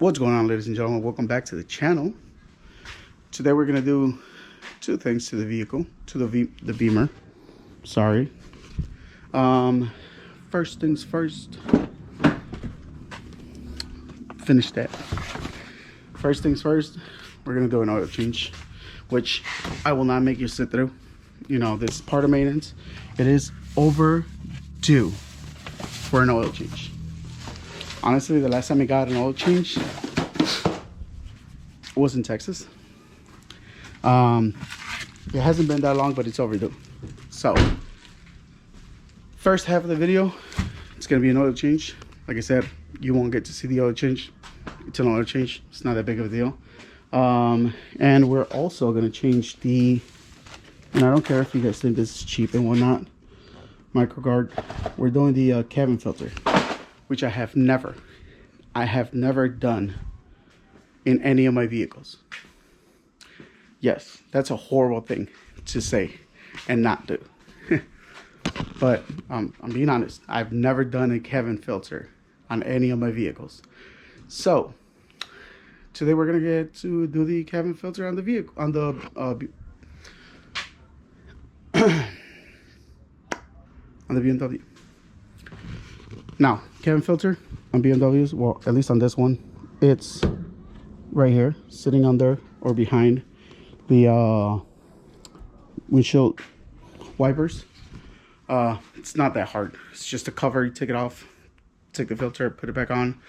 What's going on, ladies and gentlemen? Welcome back to the channel. Today we're gonna do two things to the vehicle, to the Beamer. Sorry. First things first. Finish that. First things first. We're gonna do an oil change, which I will not make you sit through. You know, this is part of maintenance. It is overdue for an oil change. Honestly, the last time I got an oil change was in Texas. It hasn't been that long, but it's overdue. So, first half of the video, it's gonna be an oil change. Like I said, you won't get to see the oil change. It's an oil change. It's not that big of a deal. And we're also gonna change the, and I don't care if you guys think this is cheap and whatnot, MicroGuard. We're doing the cabin filter, which I have never done in any of my vehicles. Yes, that's a horrible thing to say and not do. But I'm being honest. I've never done a cabin filter on any of my vehicles. So today we're gonna get to do the cabin filter on the vehicle, on the on the BMW. Now, cabin filter on BMWs, well, at least on this one, it's right here, sitting under or behind the windshield wipers. It's not that hard. It's just a cover. You take it off, take the filter, put it back on.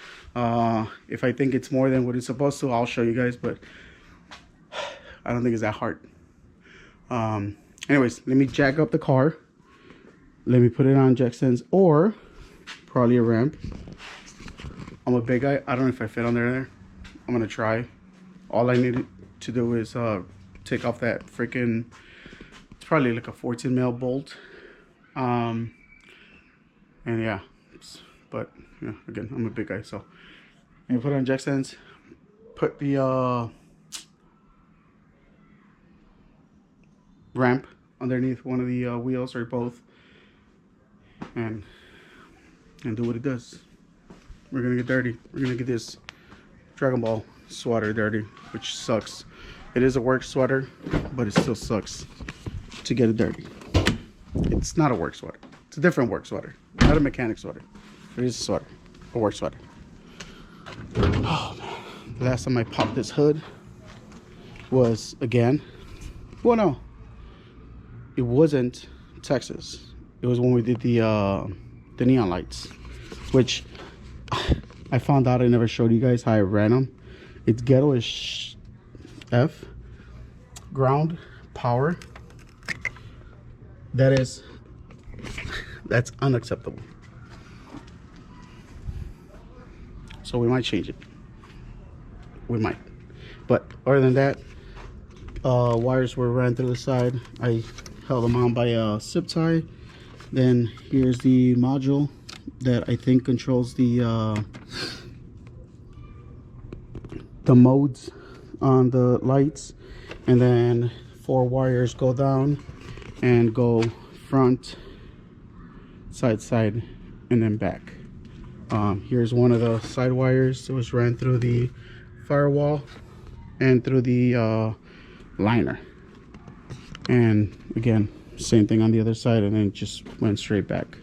If I think it's more than what it's supposed to, I'll show you guys, but I don't think it's that hard. Anyways, let me jack up the car. Let me put it on jack stands or probably a ramp. I'm a big guy. I don't know if I fit on there. I'm gonna try. All I need to do is take off that freaking, it's probably like a 14 mil bolt. And yeah, but yeah, again, I'm a big guy, so I'm gonna put it on jack stands, put the ramp underneath one of the wheels or both, and do what it does. We're gonna get dirty. We're gonna get this Dragon Ball sweater dirty, which sucks. It is a work sweater, but it still sucks to get it dirty. It's not a work sweater. It's a different work sweater, not a mechanic sweater. It is a sweater, a work sweater. Oh man, the last time I popped this hood was again. Well, no, it wasn't Texas. It was when we did the neon lights, which I found out I never showed you guys how I ran them. It's ghetto-ish F. Ground power. That's unacceptable. So we might change it. We might. But other than that, wires were ran through the side. I held them on by a zip tie. Then here's the module that I think controls the modes on the lights, and then 4 wires go down and go front, side, and then back. Here's one of the side wires that was ran through the firewall and through the liner, and again same thing on the other side, and then just went straight back.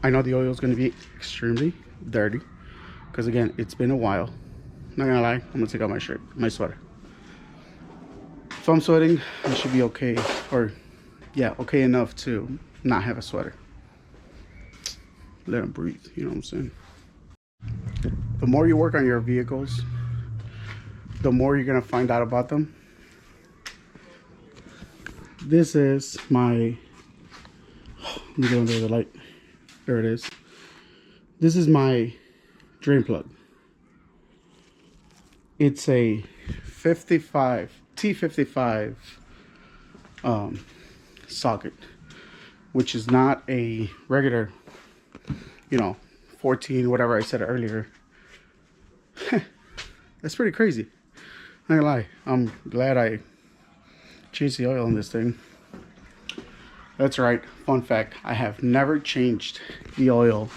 I know the oil is going to be extremely dirty because again, it's been a while. Not gonna lie, I'm gonna take out my shirt, my sweater. If I'm sweating, I should be okay, or yeah, okay enough to not have a sweater. Let them breathe, you know what I'm saying? The more you work on your vehicles, the more you're gonna find out about them. This is my, let me go under the light. There it is. This is my drain plug. It's a T55 socket, which is not a regular, you know, 14, whatever I said earlier. That's pretty crazy. Not gonna lie, I'm glad I changed the oil in this thing. That's right, fun fact, I have never changed the oil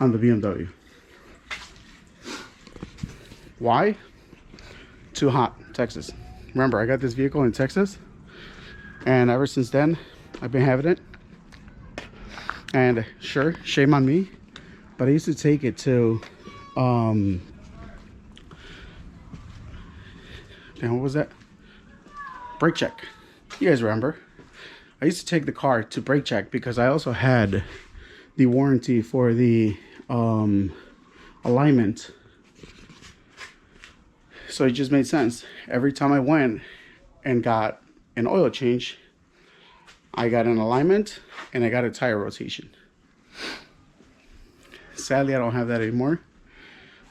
on the BMW. Why? Too hot, Texas. Remember, I got this vehicle in Texas, and ever since then, I've been having it. And sure, shame on me, but I used to take it to, damn, what was that? Brake check. You guys remember? I used to take the car to brake check because I also had the warranty for the alignment. So it just made sense. Every time I went and got an oil change, I got an alignment and I got a tire rotation. Sadly, I don't have that anymore.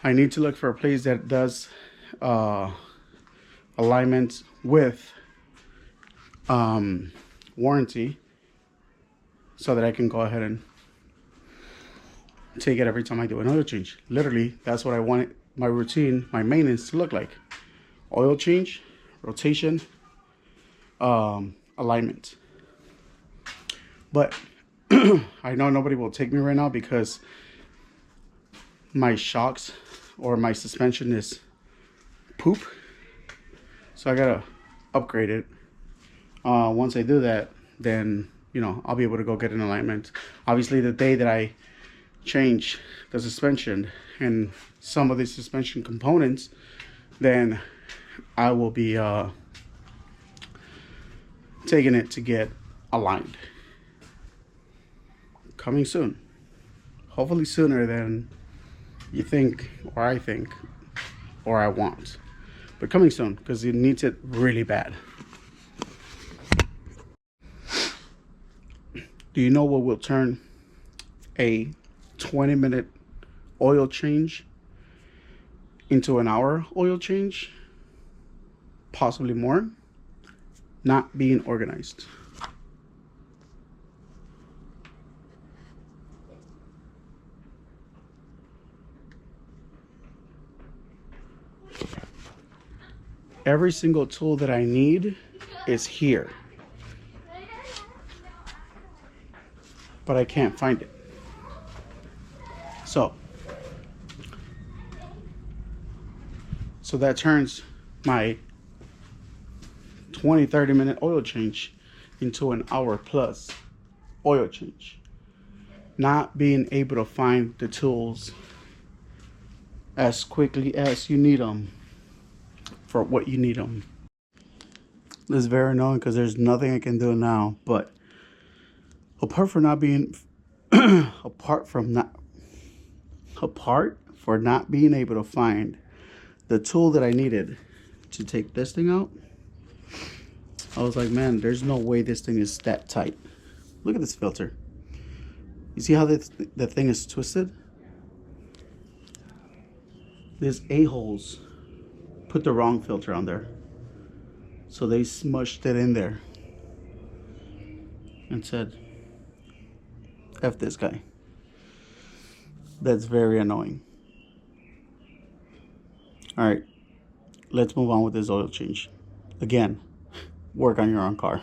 I need to look for a place that does alignment with warranty, so that I can go ahead and take it every time I do an oil change. Literally, that's what I wanted my routine, my maintenance to look like. Oil change, rotation, alignment. But I know nobody will take me right now because my shocks or my suspension is poop. So I gotta upgrade it. Once I do that, then, you know, I'll be able to go get an alignment. Obviously, the day that I change the suspension and some of the suspension components, then I will be taking it to get aligned. Coming soon. Hopefully sooner than you think, or I think, or I want. But coming soon, because it needs it really bad. Do you know what will turn a 20-minute oil change into an hour oil change? Possibly more. Not being organized. Every single tool that I need is here, but I can't find it. So that turns my 20-30 minute oil change into an hour plus oil change. Not being able to find the tools as quickly as you need them for what you need them. This is very annoying because there's nothing I can do now, but apart for not being able to find the tool that I needed to take this thing out, I was like, man, there's no way this thing is that tight. Look at this filter. You see how the thing is twisted? These a-holes put the wrong filter on there. So they smushed it in there and said, F this guy. That's very annoying. All right, let's move on with this oil change. Again, work on your own car.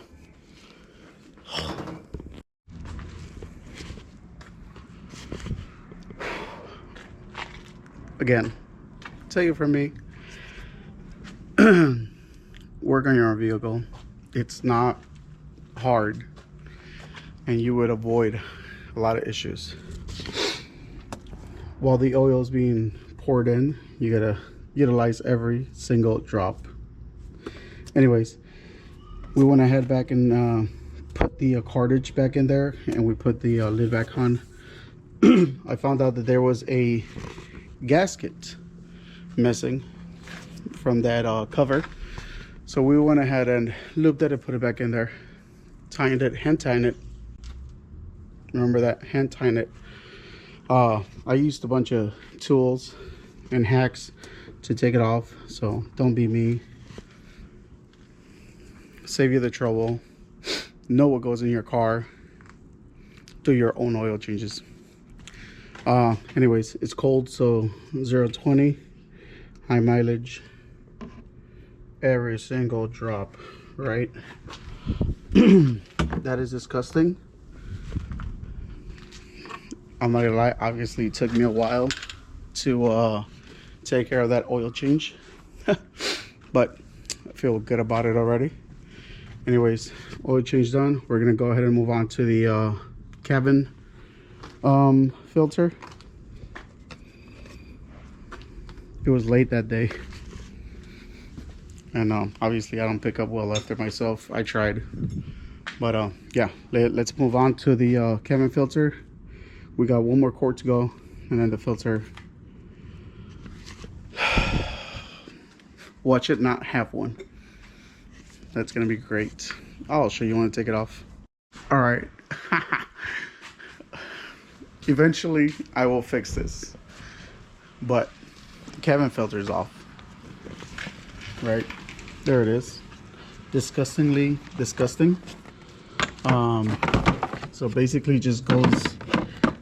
Again, take it from me. Work on your own vehicle. It's not hard, and you would avoid a lot of issues. While the oil is being poured in, you gotta utilize every single drop. Anyways, we went ahead back and put the cartridge back in there, and we put the lid back on. I found out that there was a gasket missing from that cover, so we went ahead and looped it and put it back in there, tightened it, hand tightened it. Remember that, hand tighten it. I used a bunch of tools and hacks to take it off, so don't be me. Save you the trouble. Know what goes in your car. Do your own oil changes. Anyways, it's cold, so 0-20, high mileage, every single drop, right? That is disgusting. I'm not gonna lie, obviously it took me a while to take care of that oil change. But I feel good about it already. Anyways, oil change done. We're gonna go ahead and move on to the cabin filter. It was late that day, and obviously I don't pick up well after myself. I tried, but yeah, let's move on to the cabin filter. We got one more quart to go, and then the filter. Watch it not have one. That's gonna be great. I'll show you when to take it off. All right. Eventually I will fix this, but the cabin filter is off. Right there it is. Disgustingly disgusting. So basically it just goes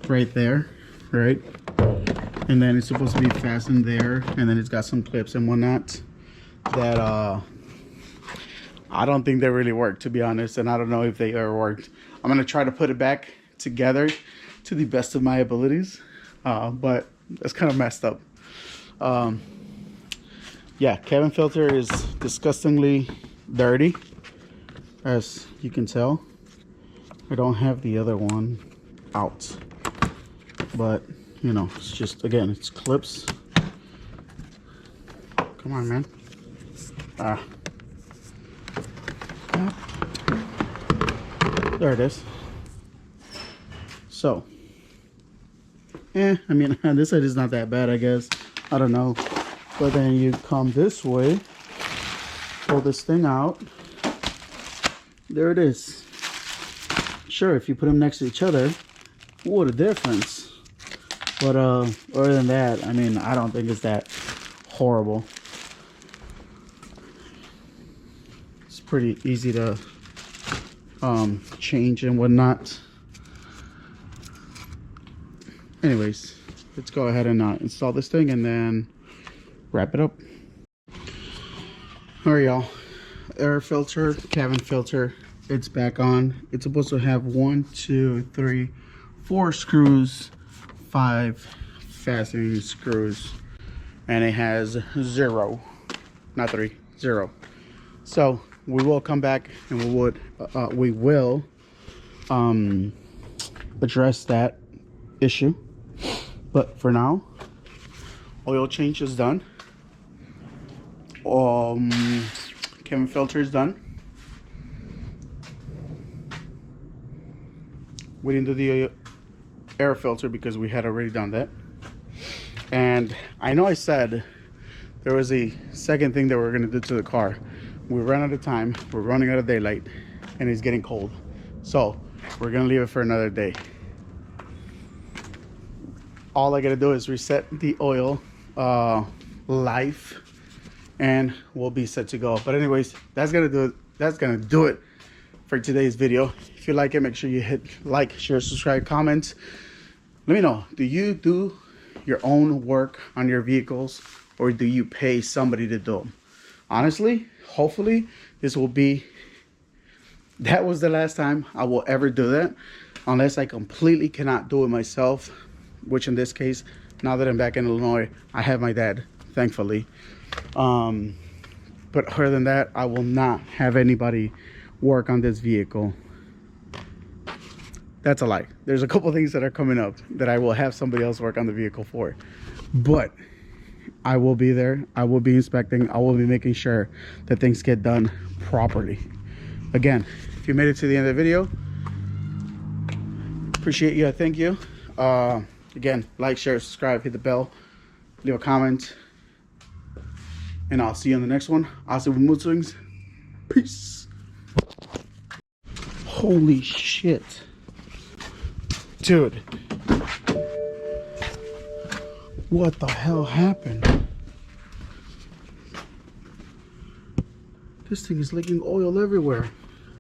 right there, right? And then it's supposed to be fastened there, and then it's got some clips and whatnot that I don't think they really work, to be honest, and I don't know if they ever worked. I'm gonna try to put it back together to the best of my abilities, but it's kind of messed up. Yeah, cabin filter is disgustingly dirty, as you can tell. I don't have the other one out, but you know, it's just, again, it's clips. Come on, man. There it is. So I mean, this side is not that bad, I guess. I don't know. But then you come this way, pull this thing out. There it is. Sure, if you put them next to each other, what a difference. But other than that, I mean, I don't think it's that horrible. It's pretty easy to change and whatnot. Anyways, let's go ahead and install this thing and then wrap it up. All right, y'all. Air filter, cabin filter, it's back on. It's supposed to have 1, 2, 3, 4 screws, 5 fastening screws, and it has 0, not 3, 0. So we will come back and we will address that issue. But for now, oil change is done. Cabin filter is done. We didn't do the air filter because we had already done that. And I know I said there was a second thing that we're gonna do to the car. We ran out of time, we're running out of daylight, and it's getting cold. So we're gonna leave it for another day. All I gotta do is reset the oil life, and we'll be set to go. But anyways, that's gonna do it for today's video. If you like it, make sure you hit like, share, subscribe, comment. Let me know, do you do your own work on your vehicles, or do you pay somebody to do them? Honestly, hopefully that was the last time I will ever do that, unless I completely cannot do it myself, which in this case, now that I'm back in Illinois, I have my dad, thankfully. But other than that, I will not have anybody work on this vehicle. That's a lie. There's a couple things that are coming up that I will have somebody else work on the vehicle for, but I will be there. I will be inspecting. I will be making sure that things get done properly. Again, if you made it to the end of the video, appreciate you. I thank you. Again, like, share, subscribe, hit the bell, leave a comment, and I'll see you on the next one. Awesome mood swings. Peace. Holy shit. Dude. What the hell happened? This thing is leaking oil everywhere.